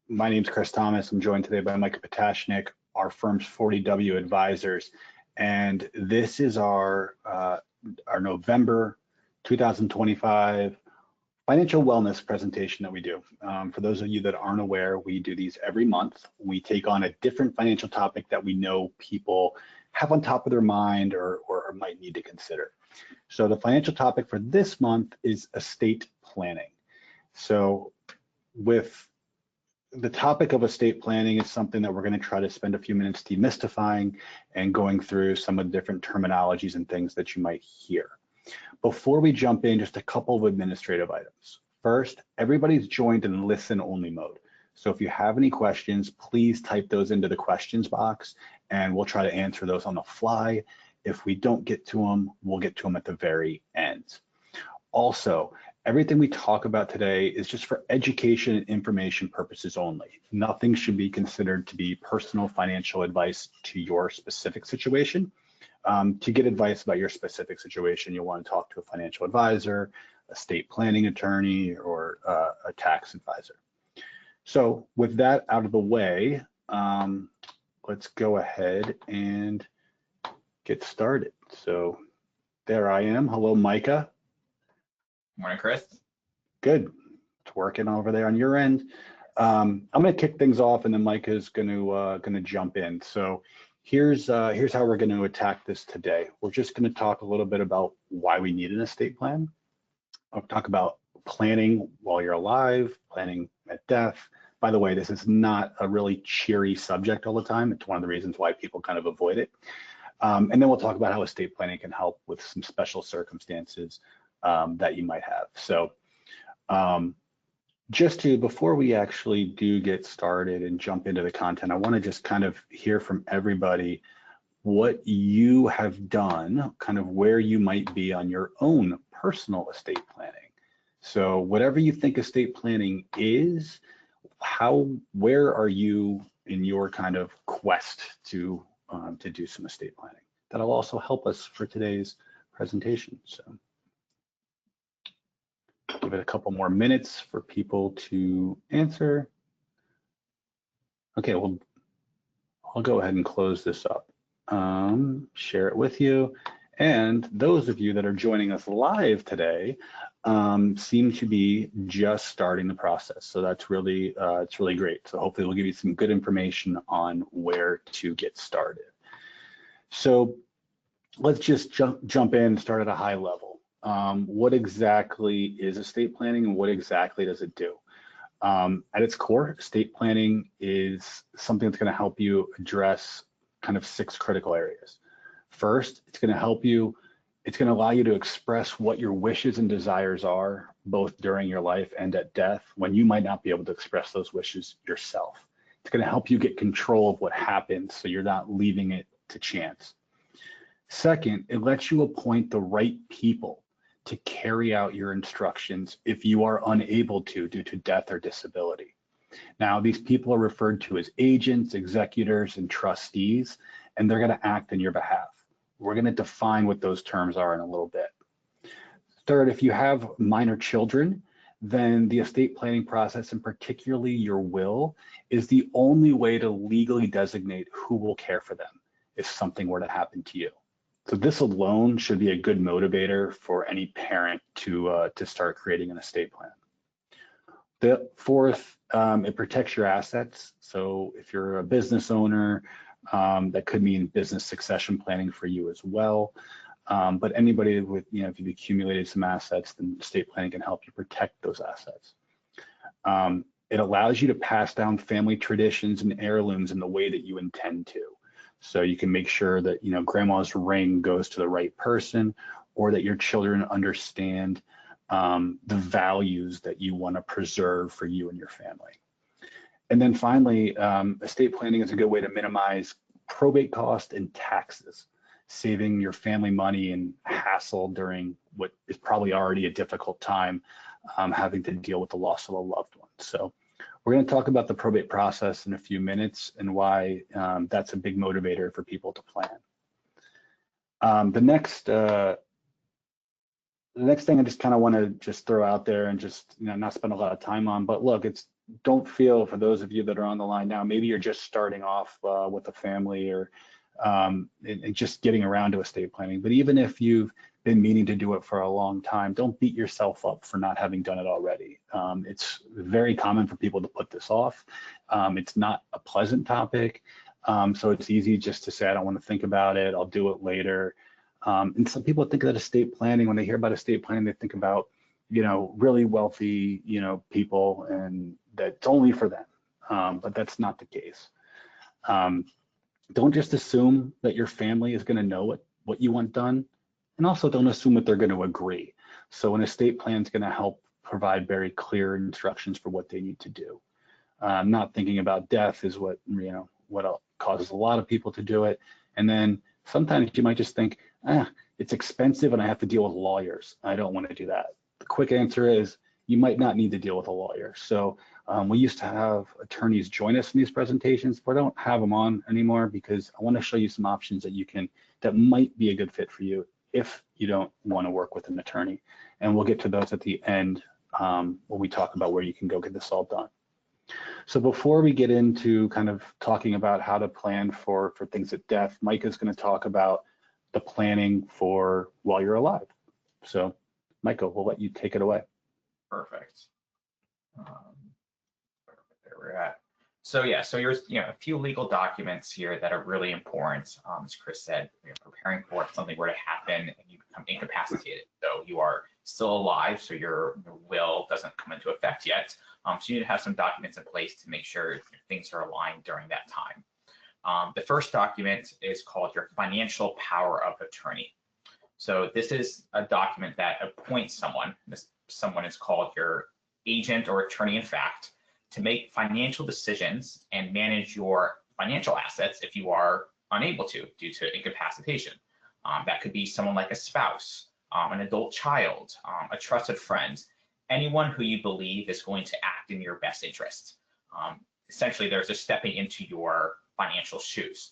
My name's Chris Thomas. I'm joined today by Micah Potashnik, our firm's 40W advisors, and this is our November 2025 financial wellness presentation that we do. For those of you that aren't aware, we do these every month. We take on a different financial topic that we know people have on top of their mind or might need to consider. So the financial topic for this month is estate planning. So with the topic of estate planning is something that we're going to try to spend a few minutes demystifying and going through some of the different terminologies and things that you might hear. Before we jump in, just a couple of administrative items. First, everybody's joined in listen-only mode. So if you have any questions, please type those into the questions box and we'll try to answer those on the fly. If we don't get to them, we'll get to them at the very end. Also, everything we talk about today is just for education and information purposes only. Nothing should be considered to be personal financial advice to your specific situation. To get advice about your specific situation, you'll want to talk to a financial advisor, estate planning attorney, or a tax advisor. So with that out of the way, let's go ahead and get started. So there I am. Hello, Micah. Morning, Chris. Good. It's working over there on your end. I'm going to kick things off, and then Micah's going to jump in. So here's how we're going to attack this today. We're just going to talk a little bit about why we need an estate plan. I'll talk about planning while you're alive, planning at death. By the way, this is not a really cheery subject all the time. It's one of the reasons why people kind of avoid it. And then we'll talk about how estate planning can help with some special circumstances that you might have. So before we actually do get started and jump into the content, I want to just kind of hear from everybody what you have done, kind of where you might be on your own personal estate planning. So whatever you think estate planning is, where are you in your kind of quest to do some estate planning? That'll also help us for today's presentation. So give it a couple more minutes for people to answer. Okay, well, I'll go ahead and close this up, share it with you. And those of you that are joining us live today seem to be just starting the process. So that's really, it's really great. So hopefully we'll give you some good information on where to get started. So let's just jump in and start at a high level. What exactly is estate planning and what exactly does it do? At its core, estate planning is something that's going to help you address kind of 6 critical areas. First, it's going to allow you to express what your wishes and desires are, both during your life and at death, when you might not be able to express those wishes yourself. It's going to help you get control of what happens so you're not leaving it to chance. Second, it lets you appoint the right people to carry out your instructions if you are unable to due to death or disability. Now, these people are referred to as agents, executors, and trustees, and they're going to act on your behalf. We're going to define what those terms are in a little bit. Third, if you have minor children, then the estate planning process, and particularly your will, is the only way to legally designate who will care for them if something were to happen to you. So this alone should be a good motivator for any parent to start creating an estate plan. The fourth, it protects your assets. So if you're a business owner, that could mean business succession planning for you as well. But anybody with, if you've accumulated some assets, then estate planning can help you protect those assets. It allows you to pass down family traditions and heirlooms in the way that you intend to. So you can make sure that, grandma's ring goes to the right person, or that your children understand the values that you want to preserve for you and your family. And then finally, estate planning is a good way to minimize probate costs and taxes, saving your family money and hassle during what is probably already a difficult time, having to deal with the loss of a loved one. So we're going to talk about the probate process in a few minutes and why that's a big motivator for people to plan. The next thing I just kind of want to just throw out there and just not spend a lot of time on, but look, it's don't feel, for those of you that are on the line now, maybe you're just starting off with a family or and just getting around to estate planning. But even if you've been meaning to do it for a long time, don't beat yourself up for not having done it already. It's very common for people to put this off. It's not a pleasant topic. So it's easy just to say, I don't want to think about it, I'll do it later. And some people think that estate planning, when they hear about estate planning, they think about, really wealthy, people, and that's only for them. But that's not the case. Don't just assume that your family is going to know what you want done, and also don't assume that they're going to agree. So an estate plan is going to help provide very clear instructions for what they need to do. Not thinking about death is what causes a lot of people to do it. And then sometimes you might just think, it's expensive and I have to deal with lawyers. I don't want to do that. The quick answer is you might not need to deal with a lawyer. So we used to have attorneys join us in these presentations, but I don't have them on anymore because I want to show you some options that might be a good fit for you if you don't want to work with an attorney. And we'll get to those at the end when we talk about where you can go get this all done. So before we get into kind of talking about how to plan for things at death, Mike is going to talk about the planning for while you're alive. So Michael, we'll let you take it away. Perfect. There we're at. So yeah, so here's a few legal documents here that are really important. As Chris said, you're preparing for if something were to happen and you become incapacitated. So you are still alive, so your will doesn't come into effect yet. So you need to have some documents in place to make sure things are aligned during that time. The first document is called your financial power of attorney. So this is a document that appoints someone. This someone is called your agent or attorney in fact, to make financial decisions and manage your financial assets if you are unable to due to incapacitation. That could be someone like a spouse, an adult child, a trusted friend, anyone who you believe is going to act in your best interest. Essentially, there's a stepping into your financial shoes.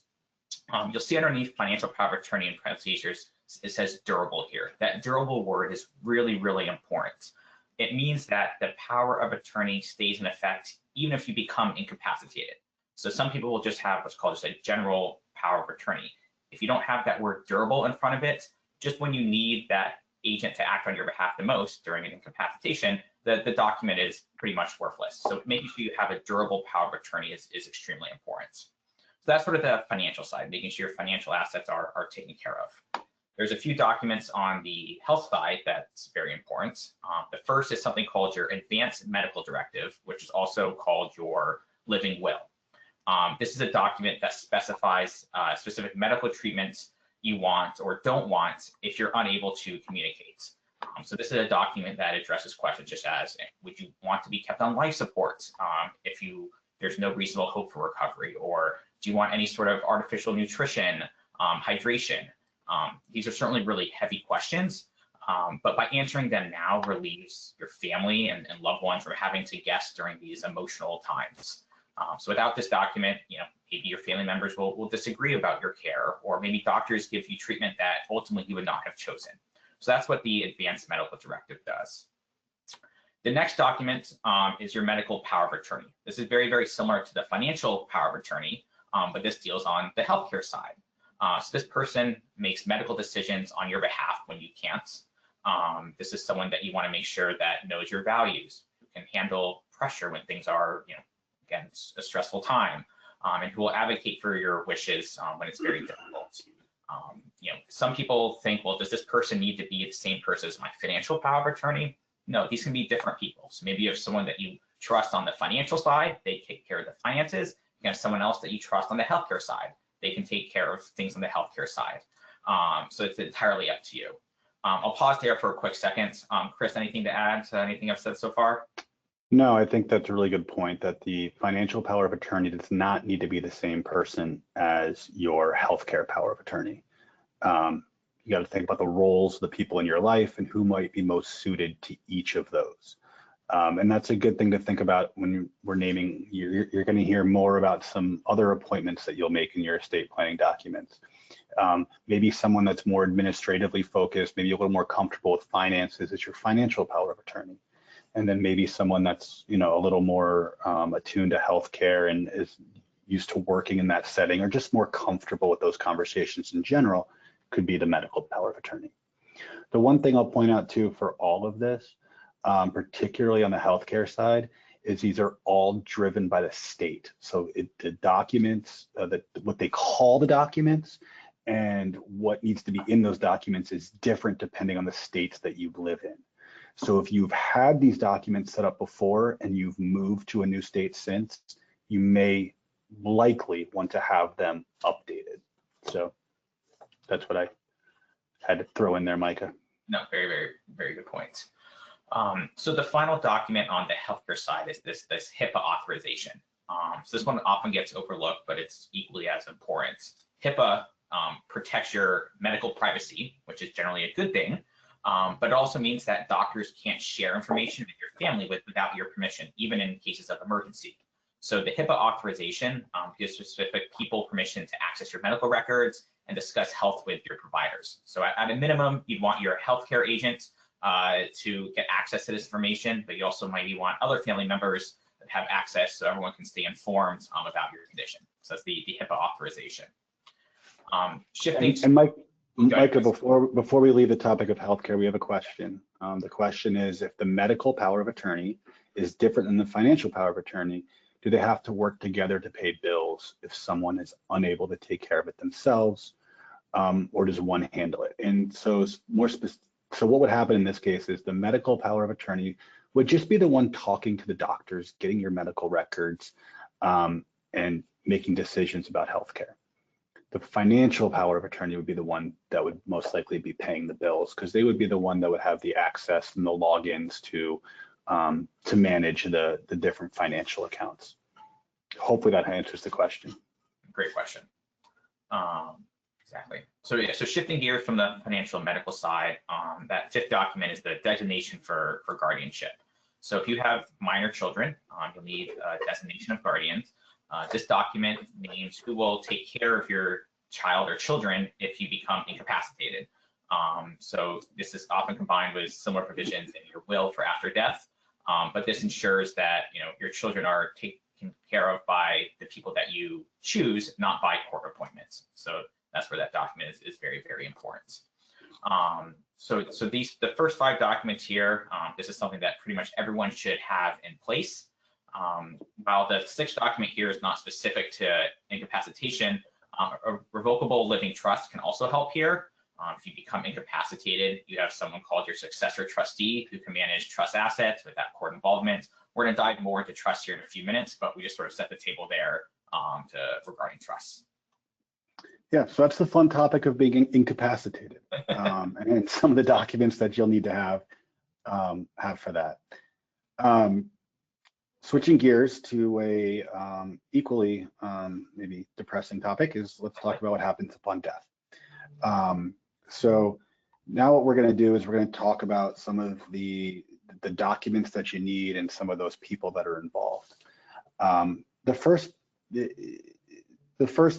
You'll see underneath financial power of attorney in parentheses, it says durable here. That durable word is really, really important. It means that the power of attorney stays in effect even if you become incapacitated. So some people will just have what's called just a general power of attorney. If you don't have that word durable in front of it, just when you need that agent to act on your behalf the most during an incapacitation, the document is pretty much worthless. So making sure you have a durable power of attorney is extremely important. So that's sort of the financial side, making sure your financial assets are taken care of. There's a few documents on the health side that's very important. The first is something called your advanced medical directive, which is also called your living will. This is a document that specifies specific medical treatments you want or don't want if you're unable to communicate. So this is a document that addresses questions just as, would you want to be kept on life support if there's no reasonable hope for recovery, or do you want any sort of artificial nutrition, hydration? These are certainly really heavy questions, but by answering them now relieves your family and loved ones from having to guess during these emotional times. So without this document, maybe your family members will disagree about your care, or maybe doctors give you treatment that ultimately you would not have chosen. So that's what the advanced medical directive does. The next document is your medical power of attorney. This is very, very similar to the financial power of attorney, but this deals on the healthcare side. So this person makes medical decisions on your behalf when you can't. This is someone that you want to make sure that knows your values, who can handle pressure when things are, again, it's a stressful time, and who will advocate for your wishes when it's very difficult. Some people think, well, does this person need to be the same person as my financial power of attorney? No, these can be different people. So maybe you have someone that you trust on the financial side, they take care of the finances. You have someone else that you trust on the healthcare side. They can take care of things on the healthcare side. So it's entirely up to you. I'll pause there for a quick second. Chris, anything to add to anything I've said so far? No, I think that's a really good point, that the financial power of attorney does not need to be the same person as your healthcare power of attorney. You got to think about the roles of the people in your life and who might be most suited to each of those. And that's a good thing to think about when we're naming. You're going to hear more about some other appointments that you'll make in your estate planning documents. Maybe someone that's more administratively focused, maybe a little more comfortable with finances is your financial power of attorney. and then maybe someone that's, you know, a little more attuned to healthcare and is used to working in that setting or just more comfortable with those conversations in general could be the medical power of attorney. The one thing I'll point out too for all of this, particularly on the healthcare side, is these are all driven by the state. So the documents, what they call the documents and what needs to be in those documents is different depending on the states that you live in. So if you've had these documents set up before and you've moved to a new state since, you may likely want to have them updated. So that's what I had to throw in there, Micah. No, very, very, very good points. So the final document on the healthcare side is this HIPAA authorization. So this one often gets overlooked, but it's equally as important. HIPAA protects your medical privacy, which is generally a good thing, but it also means that doctors can't share information with your family without your permission, even in cases of emergency. So the HIPAA authorization gives specific people permission to access your medical records and discuss health with your providers. So at a minimum, you'd want your healthcare agent to get access to this information, but you also maybe want other family members that have access so everyone can stay informed about your condition. So that's the HIPAA authorization. Shifting and Micah, before we leave the topic of healthcare, we have a question. The question is, if the medical power of attorney is different than the financial power of attorney, do they have to work together to pay bills if someone is unable to take care of it themselves, or does one handle it? And so so what would happen in this case is the medical power of attorney would just be the one talking to the doctors, getting your medical records, and making decisions about healthcare. The financial power of attorney would be the one that would most likely be paying the bills, because they would be the one that would have the access and the logins to manage the different financial accounts. Hopefully that answers the question. Great question. Exactly. So yeah, so shifting gears from the financial and medical side, that fifth document is the designation for guardianship. So if you have minor children, you'll need a designation of guardians. This document names who will take care of your child or children if you become incapacitated. So this is often combined with similar provisions in your will for after death, but this ensures that your children are taken care of by the people that you choose, not by court appointments. So that's where that document is very, very important. So the first 5 documents here, this is something that pretty much everyone should have in place. While the 6th document here is not specific to incapacitation, a revocable living trust can also help here. If you become incapacitated, you have someone called your successor trustee who can manage trust assets without court involvement. We're going to dive more into trust here in a few minutes, but we just sort of set the table there regarding trusts. Yeah, so that's the fun topic of being incapacitated, and some of the documents that you'll need to have for that. Switching gears to a equally maybe depressing topic is, let's talk about what happens upon death. So now what we're going to do is we're going to talk about some of the documents that you need and some of those people that are involved. The first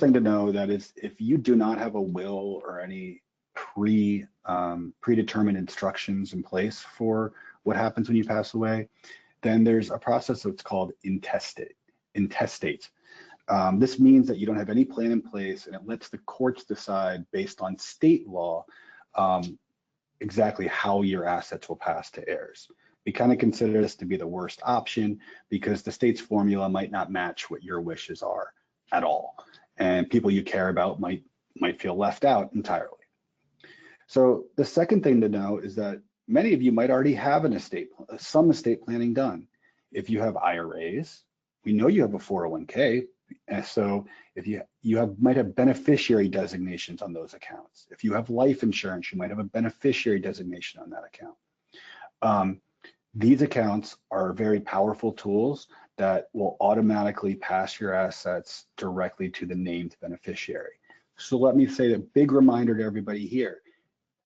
thing to know that is, if you do not have a will or any predetermined instructions in place for what happens when you pass away, then there's a process that's called intestate. This means that you don't have any plan in place, and it lets the courts decide based on state law exactly how your assets will pass to heirs. We kind of consider this to be the worst option because the state's formula might not match what your wishes are at all, and people you care about might feel left out entirely. So the second thing to know is that many of you might already have some estate planning done. If you have IRAs, we know you have a 401k, and so if you might have beneficiary designations on those accounts. If you have life insurance, you might have a beneficiary designation on that account. These accounts are very powerful tools that will automatically pass your assets directly to the named beneficiary. So let me say a big reminder to everybody here.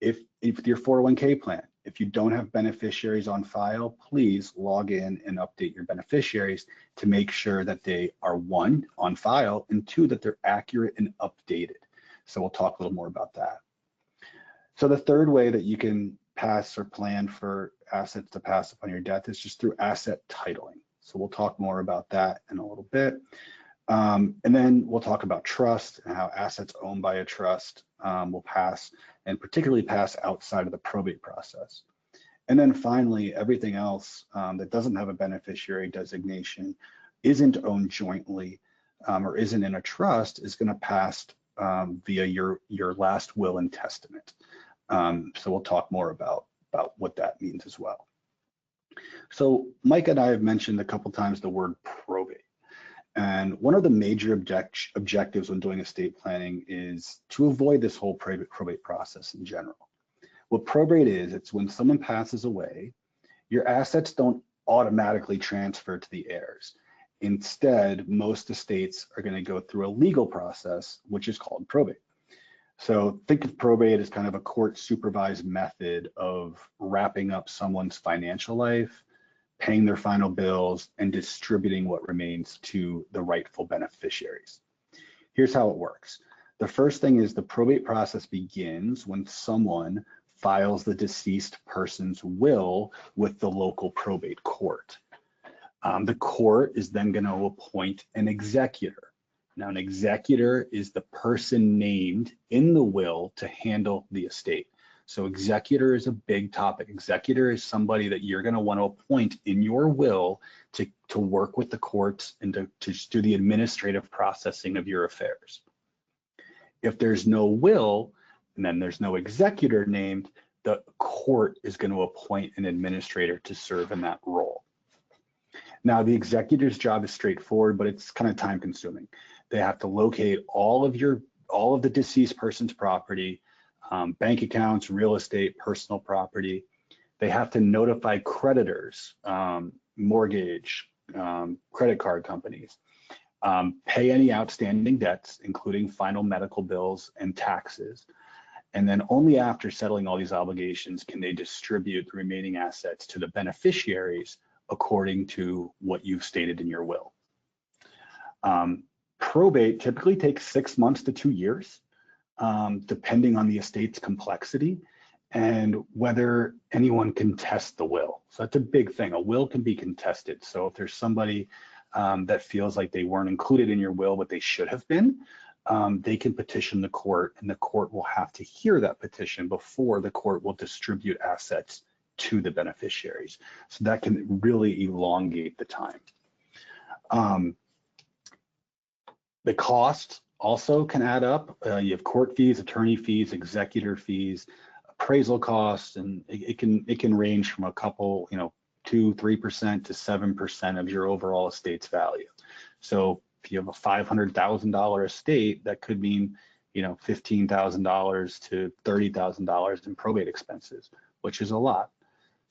If your 401k plan, if you don't have beneficiaries on file, please log in and update your beneficiaries to make sure that they are, 1, on file, and 2, that they're accurate and updated. So we'll talk a little more about that. So the third way that you can pass or plan for assets to pass upon your death is just through asset titling. So we'll talk more about that in a little bit. And then we'll talk about trust and how assets owned by a trust will pass, and particularly pass outside of the probate process. And then finally, everything else that doesn't have a beneficiary designation, isn't owned jointly, or isn't in a trust, is going to pass via your last will and testament. So we'll talk more about what that means as well. So Mike and I have mentioned a couple times the word probate. And one of the major objectives when doing estate planning is to avoid this whole probate process in general. What probate is, it's when someone passes away, your assets don't automatically transfer to the heirs. Instead, most estates are going to go through a legal process, which is called probate. So think of probate as kind of a court supervised method of wrapping up someone's financial life, paying their final bills, and distributing what remains to the rightful beneficiaries. Here's how it works. The first thing is the probate process begins when someone files the deceased person's will with the local probate court. The court is then going to appoint an executor. Now, an executor is the person named in the will to handle the estate. So executor is a big topic. Executor is somebody that you're going to want to appoint in your will to work with the courts and to do the administrative processing of your affairs. If there's no will, and then there's no executor named, the court is going to appoint an administrator to serve in that role. Now, the executor's job is straightforward, but it's kind of time consuming. They have to locate all of the deceased person's property, bank accounts, real estate, personal property. They have to notify creditors, mortgage, credit card companies, pay any outstanding debts, including final medical bills and taxes. And then only after settling all these obligations can they distribute the remaining assets to the beneficiaries according to what you've stated in your will. Probate typically takes 6 months to 2 years, depending on the estate's complexity and whether anyone can test the will. So that's a big thing. A will can be contested. So if there's somebody that feels like they weren't included in your will, but they should have been, they can petition the court, and the court will have to hear that petition before the court will distribute assets to the beneficiaries. So that can really elongate the time. The cost also can add up. You have court fees, attorney fees, executor fees, appraisal costs, and it can range from a couple, 2-3% to 7% of your overall estate's value. So if you have a $500,000 estate, that could mean $15,000 to $30,000 in probate expenses, which is a lot.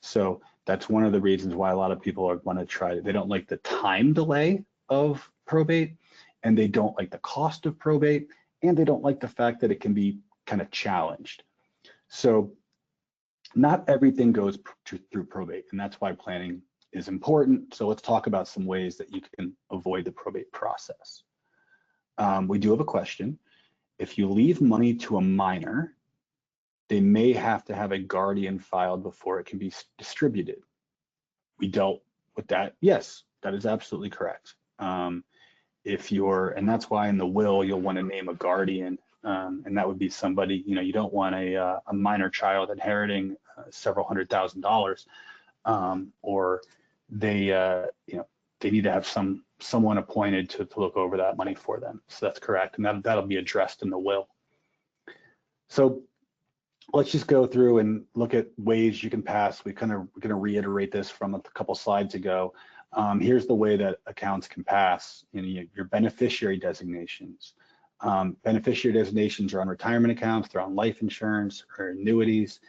So that's one of the reasons why a lot of people want to try. They don't like the time delay of probate, and they don't like the cost of probate, and they don't like the fact that it can be kind of challenged. So not everything goes through probate, and that's why planning is important. So let's talk about some ways that you can avoid the probate process. We do have a question. If you leave money to a minor, they may have to have a guardian filed before it can be distributed. We dealt with that. Yes, that is absolutely correct. And that's why in the will, you'll want to name a guardian, and that would be somebody, you don't want a minor child inheriting several $100,000, or they need to have someone appointed to look over that money for them. So that's correct, and that'll be addressed in the will. So let's just go through and look at ways you can pass. We're going to reiterate this from a couple slides ago. Here's the way that accounts can pass. Your beneficiary designations. Beneficiary designations are on retirement accounts, they're on life insurance or annuities.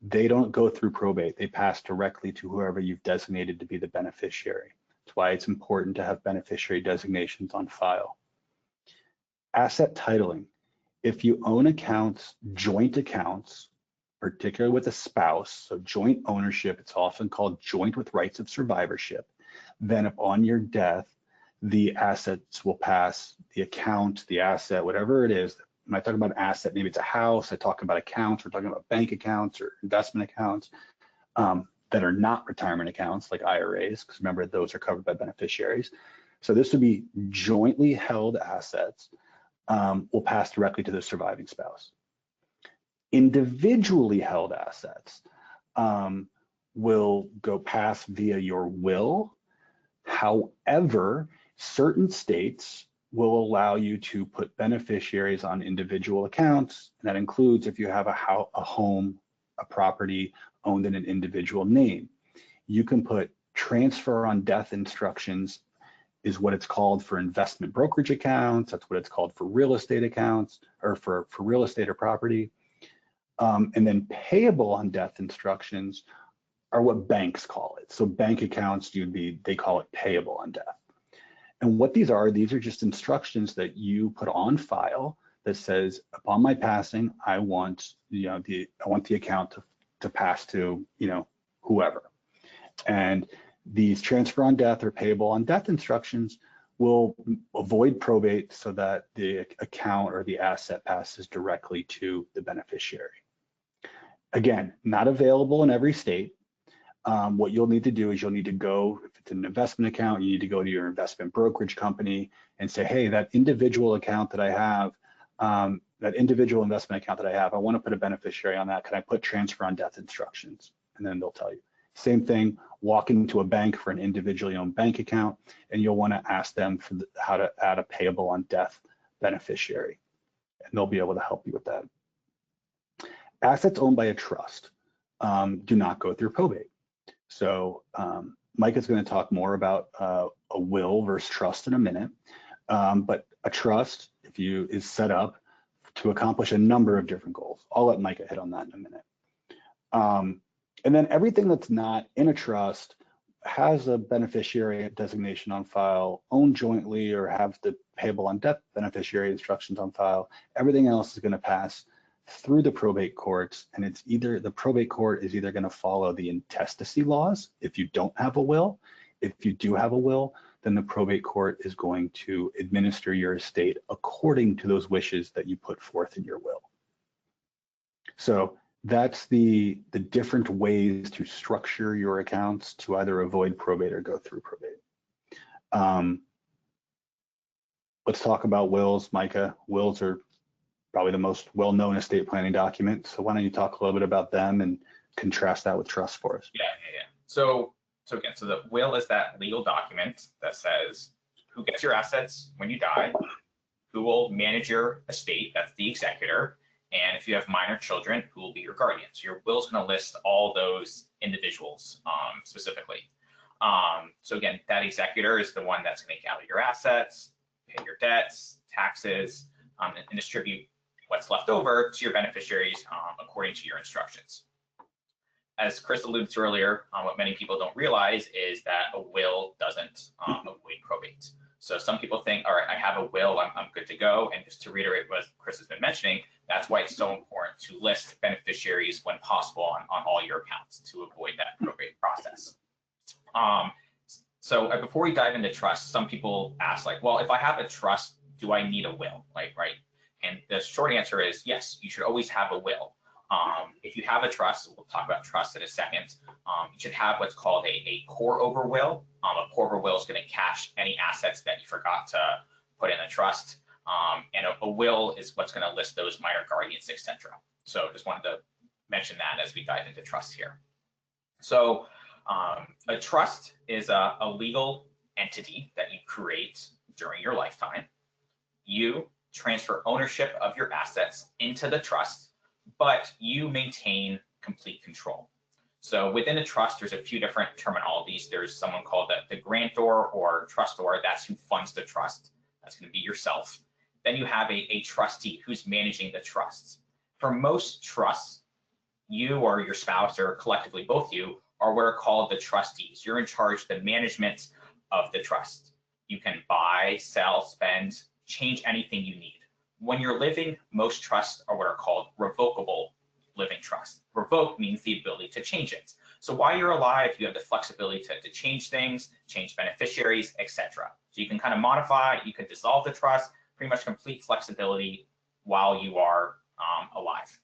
They don't go through probate. They pass directly to whoever you've designated to be the beneficiary. That's why it's important to have beneficiary designations on file. Asset titling. If you own accounts, joint accounts, particularly with a spouse, so joint ownership, it's often called joint with rights of survivorship, then upon your death, the assets will pass, the account, the asset, whatever it is. When I talk about asset, maybe it's a house, I talk about accounts, we're talking about bank accounts or investment accounts. that are not retirement accounts like IRAs, because remember, those are covered by beneficiaries. So this would be jointly held assets will pass directly to the surviving spouse. Individually held assets will go pass via your will. However, certain states will allow you to put beneficiaries on individual accounts. And that includes if you have a home, a property owned in an individual name. You can put transfer on death instructions is what it's called for investment brokerage accounts. That's what it's called for real estate accounts, or for real estate or property. And then payable on death instructions are what banks call it. So bank accounts, they call it payable on death. And what these are just instructions that you put on file that says, upon my passing, I want the account to pass to whoever. And these transfer on death or payable on death instructions will avoid probate so that the account or the asset passes directly to the beneficiary. Again, not available in every state. What you'll need to do is you'll need to go, if it's an investment account, you need to go to your investment brokerage company and say, hey, that individual account that I have, that individual investment account that I have, I want to put a beneficiary on that. Can I put transfer on death instructions? And then they'll tell you. Same thing, walk into a bank for an individually owned bank account, and you'll want to ask them for how to add a payable on death beneficiary, and they'll be able to help you with that. Assets owned by a trust do not go through probate. So Mike is going to talk more about a will versus trust in a minute, but a trust, is set up to accomplish a number of different goals. I'll let Micah hit on that in a minute. And then everything that's not in a trust has a beneficiary designation on file, owned jointly, or have the payable on death beneficiary instructions on file. Everything else is going to pass through the probate courts, and the probate court is either going to follow the intestacy laws if you don't have a will. If you do have a will, then the probate court is going to administer your estate according to those wishes that you put forth in your will. So that's the different ways to structure your accounts to either avoid probate or go through probate. Let's talk about wills, Micah. Wills are probably the most well-known estate planning document. So why don't you talk a little bit about them and contrast that with trust for us? Yeah. So the will is that legal document that says who gets your assets when you die, who will manage your estate, that's the executor, and if you have minor children, who will be your guardian. So your will is going to list all those individuals specifically. So again, that executor is the one that's going to gather your assets, pay your debts, taxes, and distribute what's left over to your beneficiaries according to your instructions. As Chris alluded to earlier, what many people don't realize is that a will doesn't avoid probate. So some people think, all right, I have a will, I'm good to go. And just to reiterate what Chris has been mentioning, that's why it's so important to list beneficiaries when possible on all your accounts to avoid that probate process. So before we dive into trust, some people ask like, well, if I have a trust, do I need a will? Right? And the short answer is yes, you should always have a will. If you have a trust, we'll talk about trust in a second, you should have what's called a core over will. A core over will is going to cash any assets that you forgot to put in a trust. And a will is what's going to list those minor guardians, etc. So just wanted to mention that as we dive into trust here. So a trust is a legal entity that you create during your lifetime. You transfer ownership of your assets into the trust, but you maintain complete control. So within a trust, there's a few different terminologies. There's someone called the grantor or trustor. That's who funds the trust. That's going to be yourself. Then you have a trustee who's managing the trusts. For most trusts, you or your spouse or collectively both you are what are called the trustees. You're in charge of the management of the trust. You can buy, sell, spend, change anything you need. When you're living, most trusts are what are called revocable living trusts. Revoke means the ability to change it. So while you're alive, you have the flexibility to change things, change beneficiaries, etc. So you can kind of modify, you could dissolve the trust, pretty much complete flexibility while you are alive.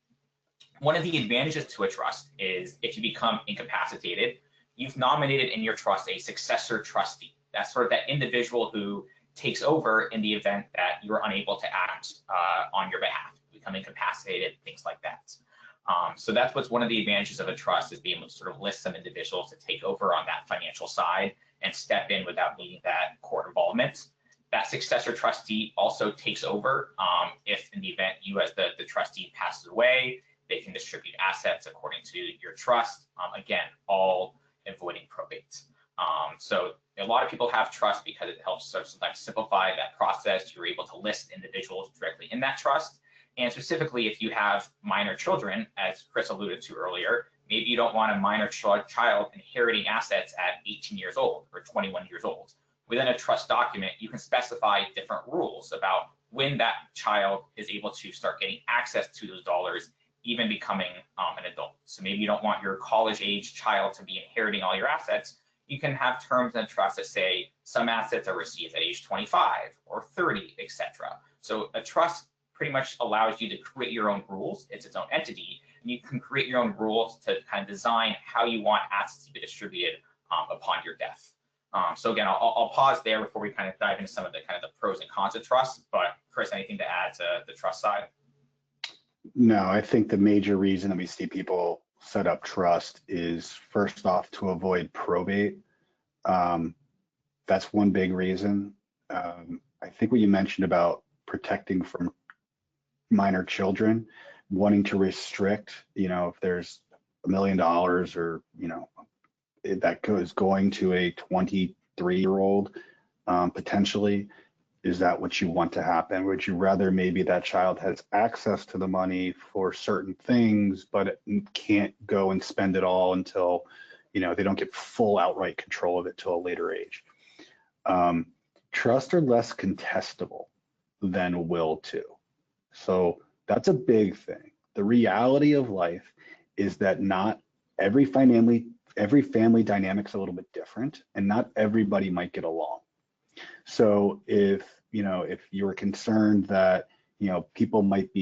One of the advantages to a trust is if you become incapacitated, you've nominated in your trust a successor trustee. That's sort of that individual who takes over in the event that you're unable to act on your behalf, become incapacitated, things like that. So that's what's one of the advantages of a trust, is being able to sort of list some individuals to take over on that financial side and step in without needing that court involvement. That successor trustee also takes over if in the event you as the trustee passes away. They can distribute assets according to your trust. Again, all avoiding probate. So a lot of people have trust because it helps sort of like simplify that process. You're able to list individuals directly in that trust. And specifically, if you have minor children, as Chris alluded to earlier, maybe you don't want a minor child inheriting assets at 18 years old or 21 years old. Within a trust document, you can specify different rules about when that child is able to start getting access to those dollars, even becoming an adult. So maybe you don't want your college-age child to be inheriting all your assets. You can have terms in a trust that say some assets are received at age 25 or 30, etc. So a trust pretty much allows you to create your own rules. It's its own entity, and you can create your own rules to kind of design how you want assets to be distributed upon your death. So again, I'll pause there before we kind of dive into some of the kind of the pros and cons of trust. But Chris, anything to add to the trust side? No, I think the major reason that we see people set up trust is, first off, to avoid probate. That's one big reason. I think what you mentioned about protecting from minor children, wanting to restrict, if there's $1 million or, that is going to a 23-year-old, potentially, is that what you want to happen? Would you rather maybe that child has access to the money for certain things, but it can't go and spend it all until, they don't get full outright control of it till a later age? Trusts are less contestable than will too. So that's a big thing. The reality of life is that not every family dynamic's a little bit different, and not everybody might get along. So if you're concerned that, people might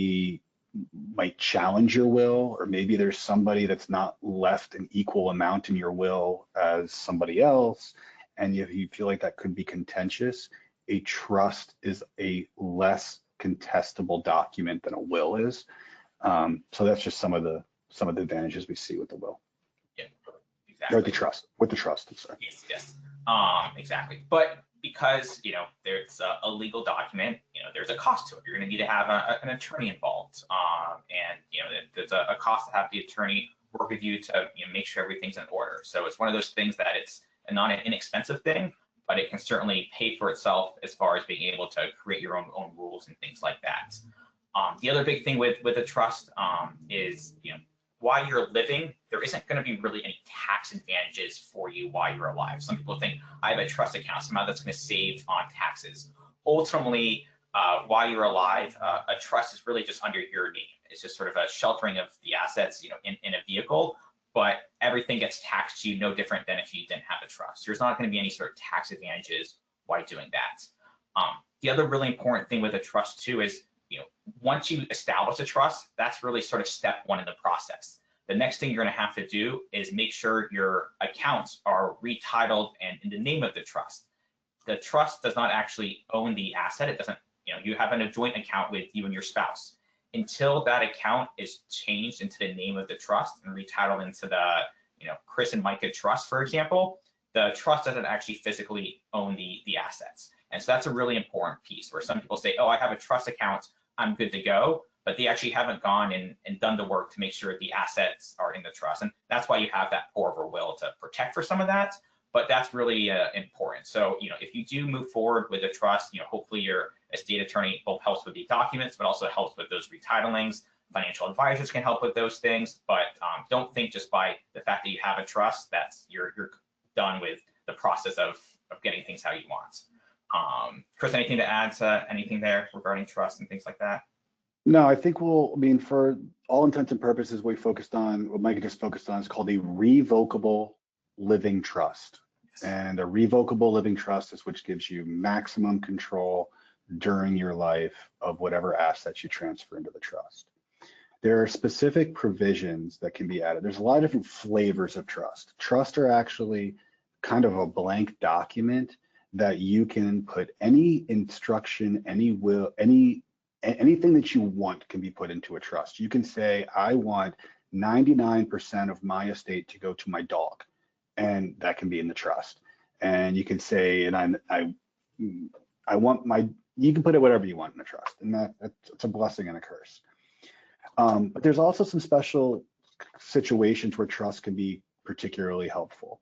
challenge your will, or maybe there's somebody that's not left an equal amount in your will as somebody else, and you feel like that could be contentious, a trust is a less contestable document than a will is. So that's just some of the advantages we see with the will. Yeah, exactly. Or with the trust, I'm sorry. Yes, exactly. But because there's a legal document, there's a cost to it. You're going to need to have an attorney involved, and there's a cost to have the attorney work with you to make sure everything's in order. So it's one of those things that it's not an inexpensive thing, but it can certainly pay for itself as far as being able to create your own rules and things like that. The other big thing with a trust is while you're living, there isn't going to be really any tax advantages for you while you're alive. Some people think, I have a trust account, somehow that's going to save on taxes. Ultimately, while you're alive, a trust is really just under your name. It's just sort of a sheltering of the assets, in a vehicle, but everything gets taxed to you no different than if you didn't have a trust. There's not going to be any sort of tax advantages while doing that. The other really important thing with a trust too is, once you establish a trust, that's really sort of step one in the process. The next thing you're going to have to do is make sure your accounts are retitled and in the name of the trust. The trust does not actually own the asset. It doesn't, you have a joint account with you and your spouse. Until that account is changed into the name of the trust and retitled into the, Chris and Micah trust, for example, the trust doesn't actually physically own the assets. And so that's a really important piece where some people say, oh, I have a trust account, I'm good to go, but they actually haven't gone and done the work to make sure the assets are in the trust. And that's why you have that pour-over will to protect for some of that, but that's really important. So, if you do move forward with a trust, hopefully your estate attorney both helps with the documents, but also helps with those retitlings. Financial advisors can help with those things, but don't think just by the fact that you have a trust, that's you're done with the process of getting things how you want. Chris, anything to add to anything there regarding trust and things like that? No, I think for all intents and purposes, what Micah just focused on is called a revocable living trust. And a revocable living trust is which gives you maximum control during your life of whatever assets you transfer into the trust. There are specific provisions that can be added. There's a lot of different flavors of trust. Trust are actually kind of a blank document that you can put any instruction, any will, anything that you want can be put into a trust. You can say, I want 99% of my estate to go to my dog, and that can be in the trust. And you can say, and I want my, you can put it whatever you want in the trust, and that's a blessing and a curse. But there's also some special situations where trust can be particularly helpful.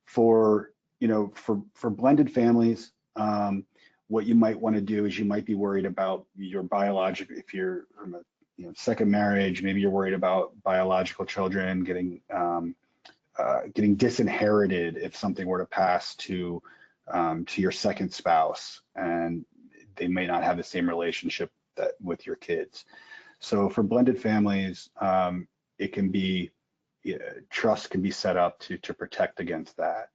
For blended families, what you might want to do is you might be worried about your biological, if you're from a second marriage, maybe you're worried about biological children getting disinherited if something were to pass to your second spouse, and they may not have the same relationship with your kids. So for blended families, it can be, trust can be set up to protect against that.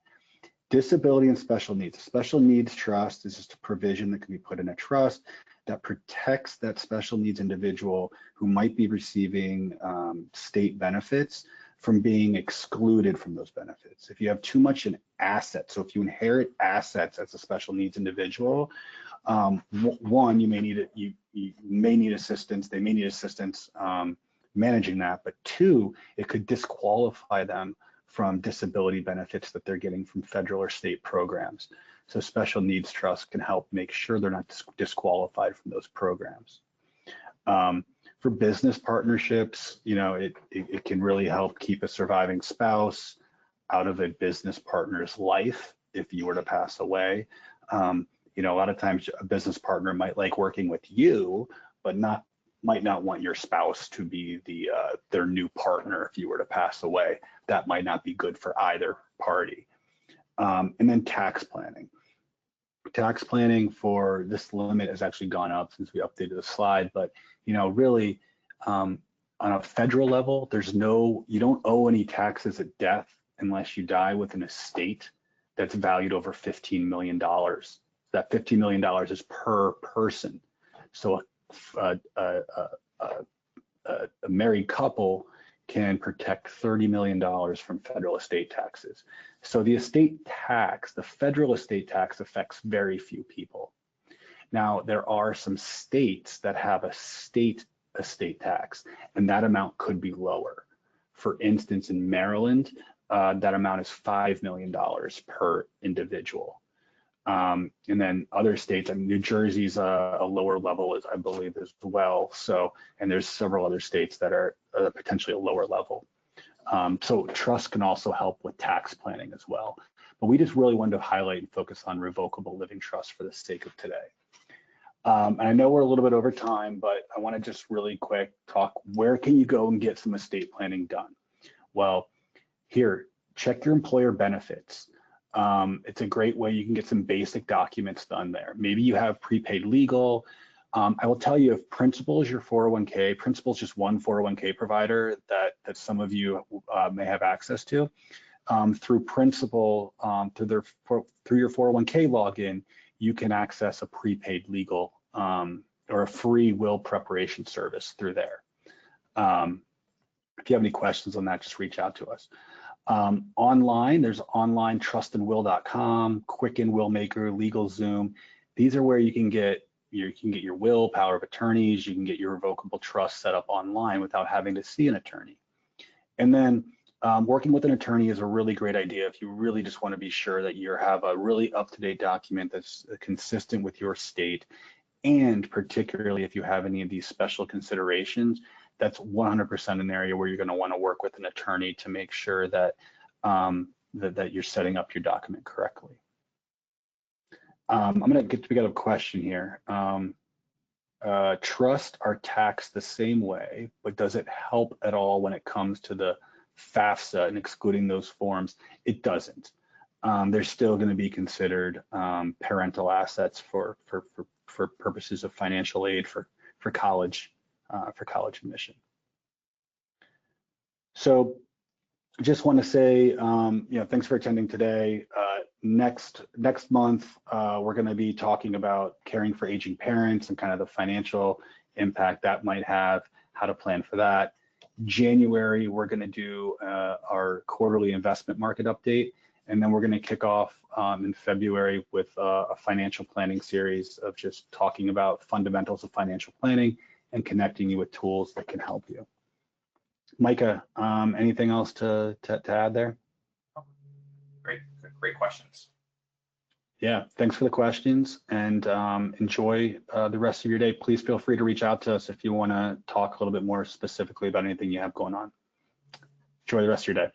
Disability and special needs. A special needs trust is just a provision that can be put in a trust that protects that special needs individual who might be receiving state benefits from being excluded from those benefits. If you have too much in assets, so if you inherit assets as a special needs individual, one, you may need assistance, they may need assistance managing that, but two, it could disqualify them from disability benefits that they're getting from federal or state programs. So special needs trust can help make sure they're not disqualified from those programs. For business partnerships, it can really help keep a surviving spouse out of a business partner's life if you were to pass away. A lot of times a business partner might like working with you, but might not want your spouse to be their new partner if you were to pass away. That might not be good for either party. And then tax planning. Tax planning for this limit has actually gone up since we updated the slide, but really on a federal level, you don't owe any taxes at death unless you die with an estate that's valued over $15 million. That $15 million is per person. So a married couple can protect $30 million from federal estate taxes. So the estate tax, the federal estate tax, affects very few people. Now, there are some states that have a state estate tax, and that amount could be lower. For instance, in Maryland, that amount is $5 million per individual. And then other states, New Jersey's a lower level, I believe, as well. So, and there's several other states that are potentially a lower level. So trust can also help with tax planning as well. But we just really wanted to highlight and focus on revocable living trust for the sake of today. And I know we're a little bit over time, but I want to just really quick talk, where can you go and get some estate planning done? Well, here, check your employer benefits. It's a great way you can get some basic documents done there. Maybe you have prepaid legal. I will tell you, if Principal is your 401k, Principal is just one 401k provider that some of you may have access to. Through Principal, through your 401k login, you can access a prepaid legal or a free will preparation service through there. If you have any questions on that, just reach out to us. Online, there's online trustandwill.com, Quicken Willmaker, LegalZoom. These are where you can get your will, power of attorneys, you can get your revocable trust set up online without having to see an attorney. And then working with an attorney is a really great idea if you really just want to be sure that you have a really up-to-date document that's consistent with your state, and particularly if you have any of these special considerations, that's 100% an area where you're going to want to work with an attorney to make sure that that you're setting up your document correctly. I'm going to get together a question here. Trusts are taxed the same way, but does it help at all when it comes to the FAFSA and excluding those forms? It doesn't. They're still going to be considered parental assets for purposes of financial aid for college admission. So just want to say, thanks for attending today. Next month, we're going to be talking about caring for aging parents and kind of the financial impact that might have. how to plan for that. January, we're going to do our quarterly investment market update, and then we're going to kick off in February with a financial planning series of just talking about fundamentals of financial planning and connecting you with tools that can help you. Micah, anything else to add there? Great questions. Yeah, thanks for the questions, and enjoy the rest of your day. Please feel free to reach out to us if you want to talk a little bit more specifically about anything you have going on. Enjoy the rest of your day.